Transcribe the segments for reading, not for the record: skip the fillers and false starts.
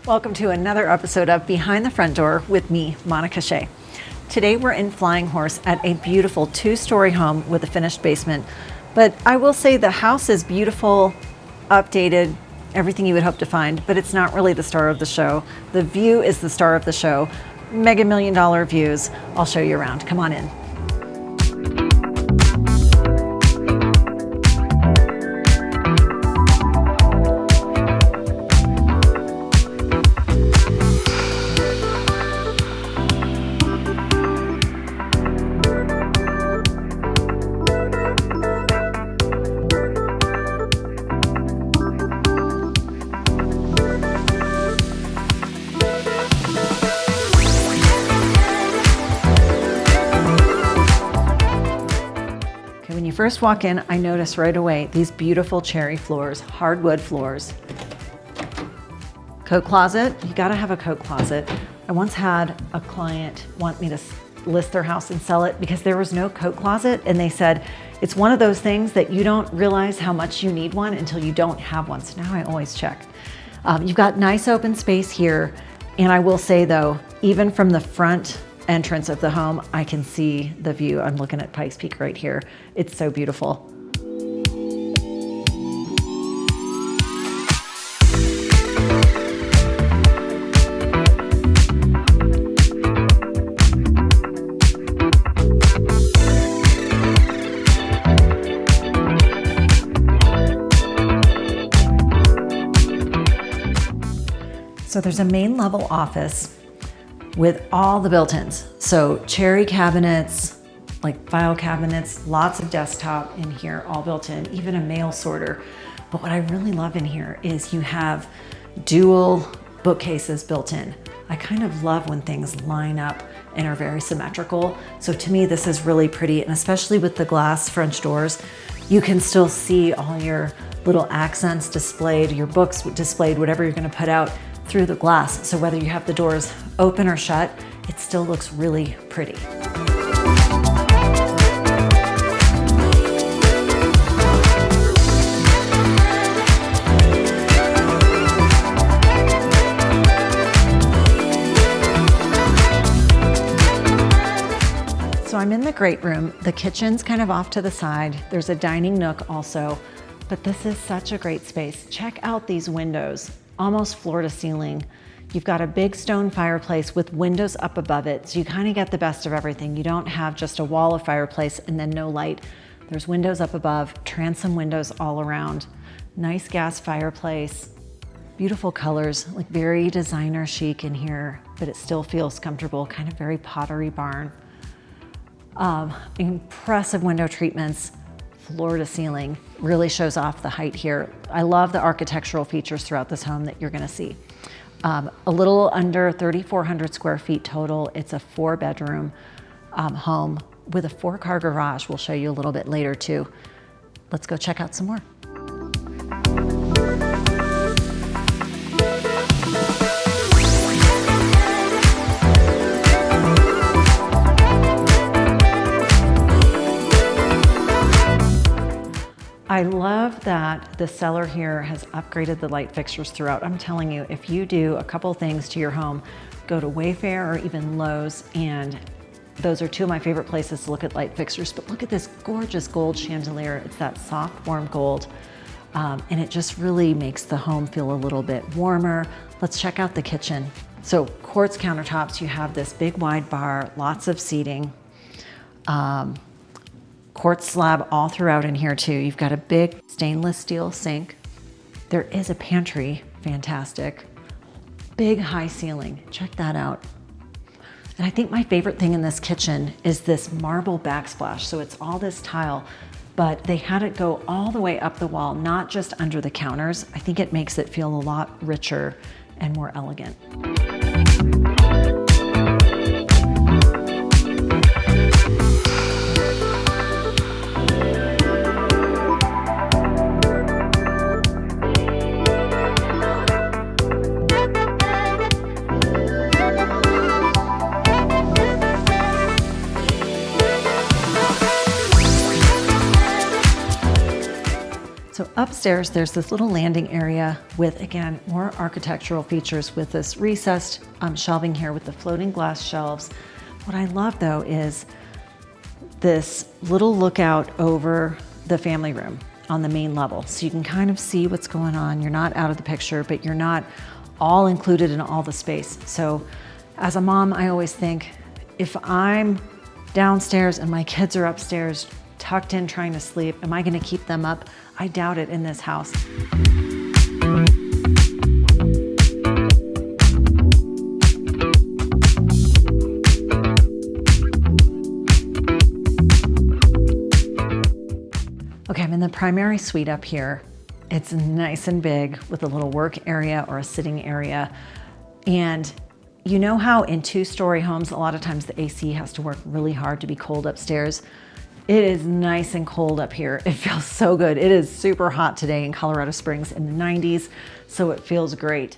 Welcome to another episode of Behind the Front Door with me, Monica Shea. Today we're in Flying Horse at a beautiful 2-story home with a finished basement. But I will say the house is beautiful, updated, everything you would hope to find, but it's not really the star of the show. The view is the star of the show. Mega $1 million views. I'll show you around. Come on in. When you first walk in, I notice right away these beautiful cherry floors, hardwood floors. Coat closet, you gotta have a coat closet. I once had a client want me to list their house and sell it because there was no coat closet, and they said, it's one of those things that you don't realize how much you need one until you don't have one. So now I always check. You've got nice open space here. And I will say though, even from the front entrance of the home, I can see the view. I'm looking at Pikes Peak right here. It's so beautiful. So there's a main level office with all the built-ins. So cherry cabinets, like file cabinets, lots of desktop in here, all built in, even a mail sorter. But what I really love in here is you have dual bookcases built in. I kind of love when things line up and are very symmetrical. So to me, this is really pretty. And especially with the glass French doors, you can still see all your little accents displayed, your books displayed, whatever you're gonna put out through the glass. So whether you have the doors open or shut, it still looks really pretty. So I'm in the great room. The kitchen's kind of off to the side. There's a dining nook also, but this is such a great space. Check out these windows. Almost floor to ceiling. You've got a big stone fireplace with windows up above it, so you kind of get the best of everything. You don't have just a wall of fireplace and then no light. There's windows up above, transom windows all around. Nice gas fireplace, beautiful colors, like very designer chic in here, but it still feels comfortable, kind of very Pottery Barn. Impressive window treatments. Floor to ceiling, really shows off the height here. I love the architectural features throughout this home that you're gonna see. A little under 3,400 square feet total. It's a 4-bedroom home with a 4-car garage. We'll show you a little bit later too. Let's go check out some more. I love that the seller here has upgraded the light fixtures throughout. I'm telling you, if you do a couple things to your home, go to Wayfair or even Lowe's, and those are two of my favorite places to look at light fixtures. But look at this gorgeous gold chandelier. It's that soft, warm gold, and it just really makes the home feel a little bit warmer. Let's check out the kitchen. So quartz countertops, you have this big wide bar, lots of seating. Quartz slab all throughout in here too. You've got a big stainless steel sink. There is a pantry, fantastic. Big high ceiling, check that out. And I think my favorite thing in this kitchen is this marble backsplash. So it's all this tile, but they had it go all the way up the wall, not just under the counters. I think it makes it feel a lot richer and more elegant. So Upstairs, there's this little landing area with, again, more architectural features with this recessed shelving here with the floating glass shelves. What I love though is this little lookout over the family room on the main level. So you can kind of see what's going on. You're not out of the picture, but you're not all included in all the space. So as a mom, I always think if I'm downstairs and my kids are upstairs, tucked in trying to sleep, am I gonna keep them up? I doubt it in this house. Okay, I'm in the primary suite up here. It's nice and big with a little work area or a sitting area. And you know how in two-story homes, a lot of times the AC has to work really hard to be cold upstairs? It is nice and cold up here. It feels so good. It is super hot today in Colorado Springs in the 90s, so it feels great.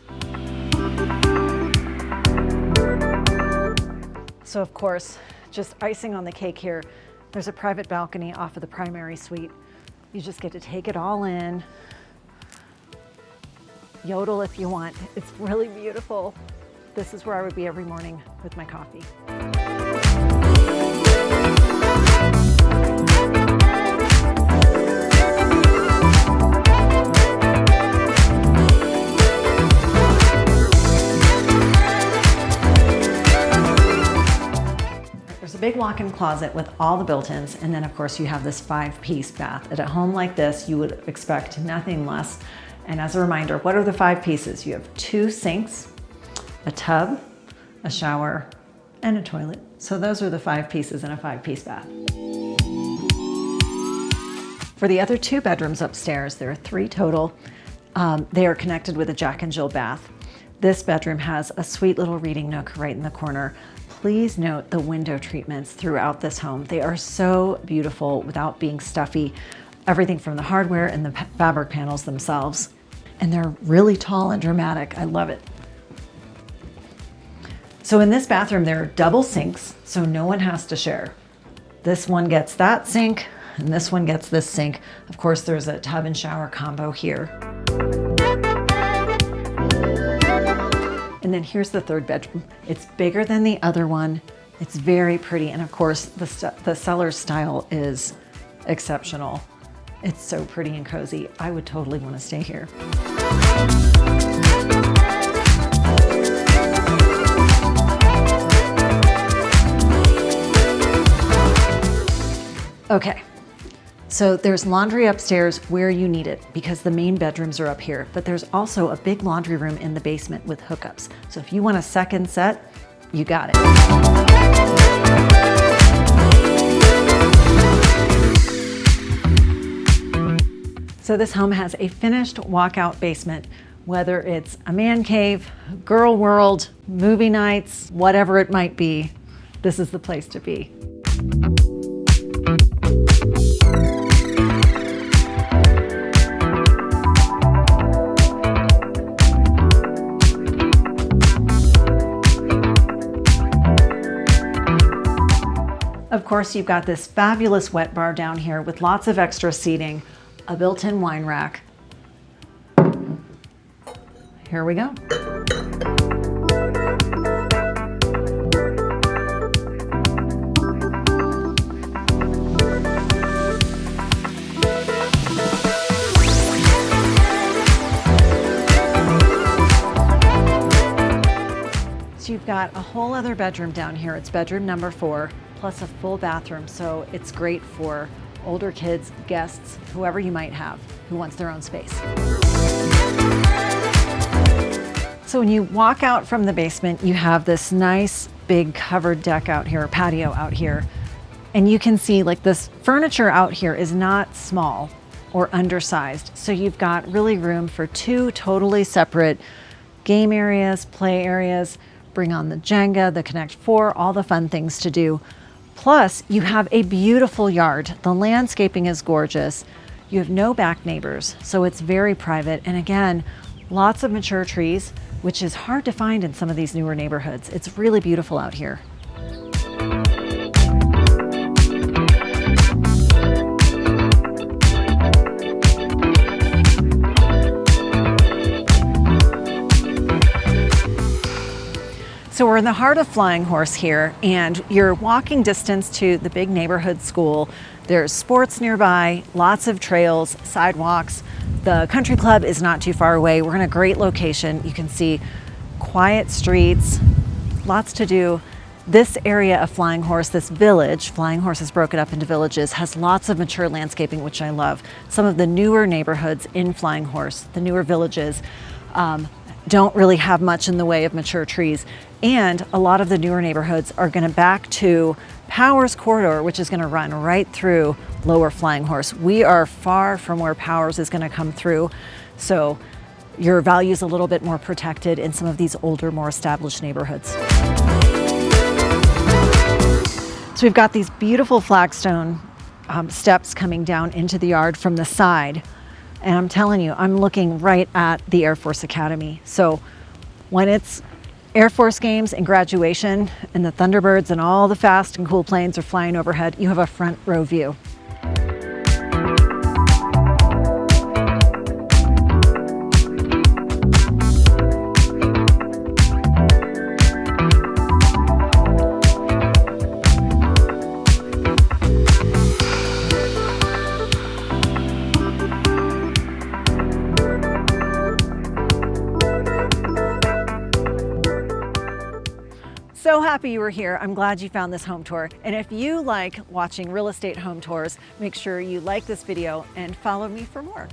So of course, just icing on the cake here, there's a private balcony off of the primary suite. You just get to take it all in, yodel if you want. It's really beautiful. This is where I would be every morning with my coffee. There's a big walk-in closet with all the built-ins, and then of course you have this 5-piece bath. At a home like this, you would expect nothing less. And as a reminder, what are the 5 pieces? You have 2 sinks, a tub, a shower, and a toilet. So those are the 5 pieces in a 5-piece bath. For the other 2 bedrooms upstairs, there are 3 total. They are connected with a Jack and Jill bath. This bedroom has a sweet little reading nook right in the corner. Please note the window treatments throughout this home. They are so beautiful without being stuffy. Everything from the hardware and the fabric panels themselves. And they're really tall and dramatic. I love it. So in this bathroom, there are double sinks, so no one has to share. This one gets that sink, and this one gets this sink. Of course, there's a tub and shower combo here. And then here's the 3rd bedroom. It's bigger than the other one. It's very pretty. And of course, the cellar style is exceptional. It's so pretty and cozy. I would totally want to stay here. Okay, so there's laundry upstairs where you need it because the main bedrooms are up here, but there's also a big laundry room in the basement with hookups. So if you want a second set, you got it. So this home has a finished walkout basement, whether it's a man cave, girl world, movie nights, whatever it might be, this is the place to be. Of course, you've got this fabulous wet bar down here with lots of extra seating, a built-in wine rack. Here we go. So you've got a whole other bedroom down here. It's bedroom number 4, plus a full bathroom. So it's great for older kids, guests, whoever you might have who wants their own space. So when you walk out from the basement, you have this nice big covered deck out here, patio out here. And you can see like this furniture out here is not small or undersized. So you've got really room for 2 totally separate game areas, play areas, bring on the Jenga, the Connect 4, all the fun things to do. Plus, you have a beautiful yard. The landscaping is gorgeous. You have no back neighbors, so it's very private. And again, lots of mature trees, which is hard to find in some of these newer neighborhoods. It's really beautiful out here. So we're in the heart of Flying Horse here, and you're walking distance to the big neighborhood school. There's sports nearby, lots of trails, sidewalks. The country club is not too far away. We're in a great location. You can see quiet streets, lots to do. This area of Flying Horse, this village, Flying Horse is broken up into villages, has lots of mature landscaping, which I love. Some of the newer neighborhoods in Flying Horse, the newer villages, don't really have much in the way of mature trees. And a lot of the newer neighborhoods are going to back to Powers Corridor, which is going to run right through Lower Flying Horse. We are far from where Powers is going to come through, so your value is a little bit more protected in some of these older, more established neighborhoods. So we've got these beautiful flagstone steps coming down into the yard from the side. And I'm telling you, I'm looking right at the Air Force Academy. So when it's Air Force games and graduation and the Thunderbirds and all the fast and cool planes are flying overhead, you have a front row view. So happy you were here. I'm glad you found this home tour. And if you like watching real estate home tours, make sure you like this video and follow me for more.